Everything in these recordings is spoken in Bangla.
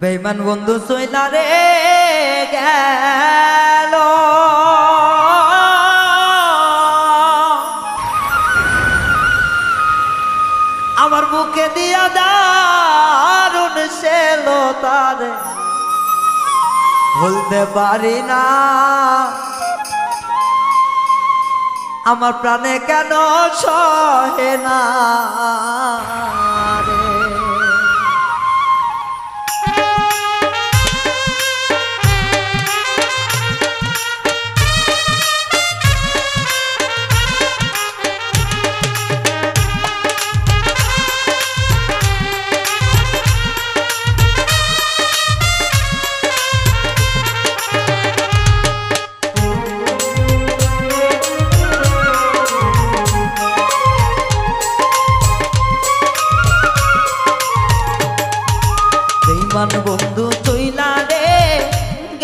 বেঈমান বন্ধু চইলা রে গেল আমার বুকে দিয়া দারুণ ছিল তারে ভুলতে পারি না আমার প্রাণে কেন সহে না রে বেঈমান বন্ধু চইলা রে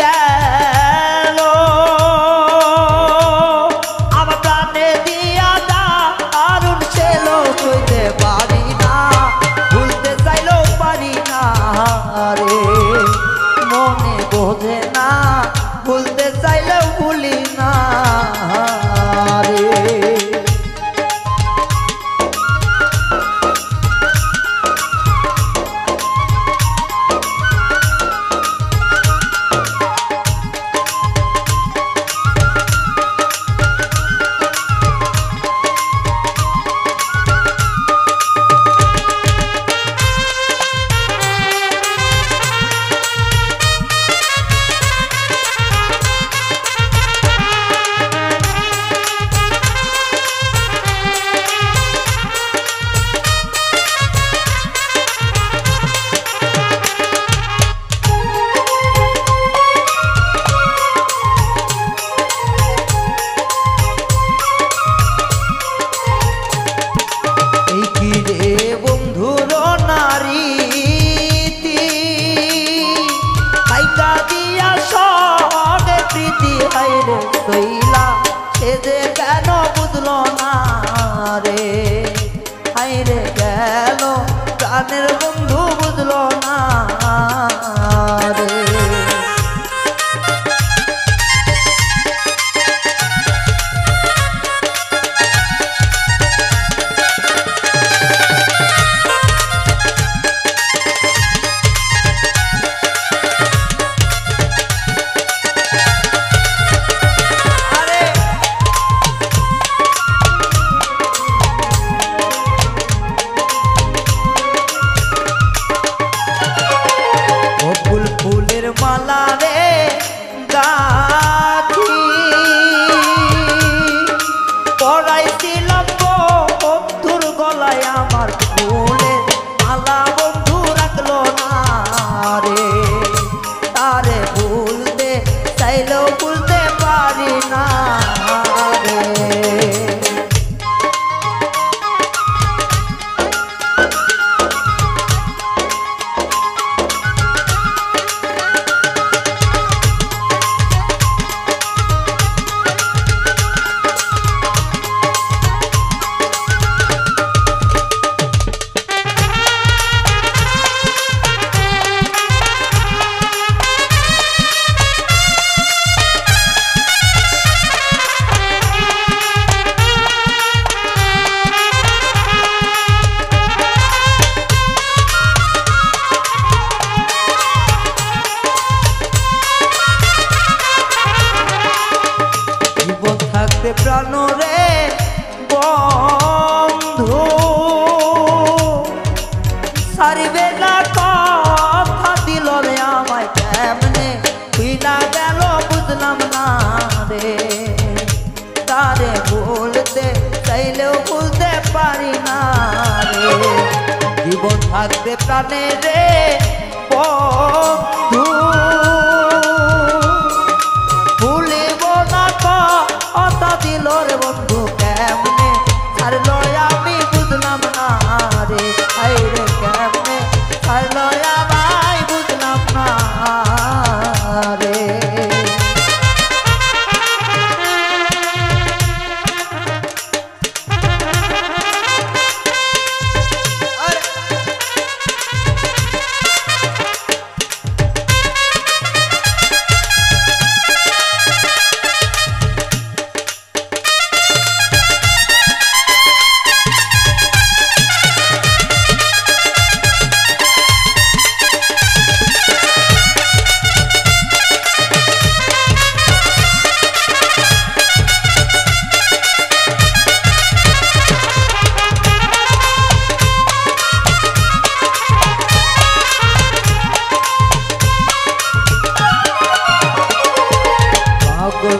গেল আমার প্রাণে দিয়া দারুণ ছিল কইতে পারি না ভুলতে চাইলেও পারি না রে মনে বোঝে না ভুলতে চাইলেও ভুলি না রে কইলা সে যে কেন বুঝলো না রে হাইরে গেল প্রাণের বন্ধু বুঝলো না রে ফুলের মালা রে গাথি পরাইছিলাম বন্ধুর গলায় আমার ফুলের মালা বন্ধু রাখলো না রে তারে ভুলতে চাইলেও ভুলতে পারি না রে প্রাণ রে বন্ধু সারিবে না কথা দিল রে আমায় কেমনে তুইলা গেল বুঝলাম না রে তারে ভুলতে চাইলেও ভুলতে পারি না রে জীবন থাকতে প্রাণে রে বন্ধু দিল রে বন্ধু কেমনে ছাড়লো আমি বুঝলাম না রে আইরে কেমনে ছাড়লো আমায় বুঝলাম না রে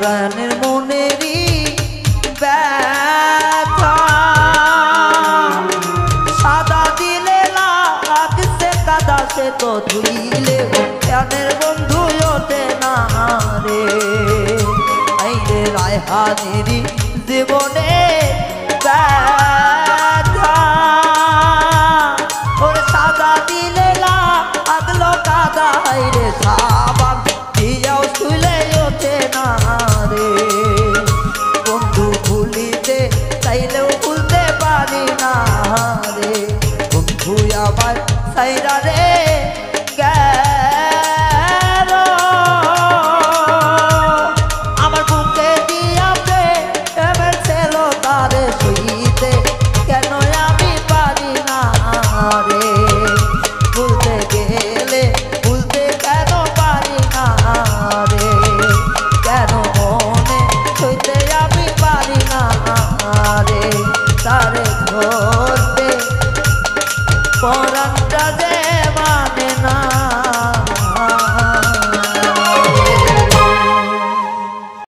পরাণের মনেরই ব্যথা সাদা দিলে লাগছে কাদা সে তো ধুইলে প্রাণের বন্ধু ওঠে না রে আইরে রায়হানেরই জীবনে ব্যথা ওরে সাদা দিলে লাগলো কাদা আইরে সাবান দিয়াও তুলে ওঠে না রে বন্ধু ভুলিতে চাইলেও ভুলতে পারি না রে বন্ধু আবার সাইরা রে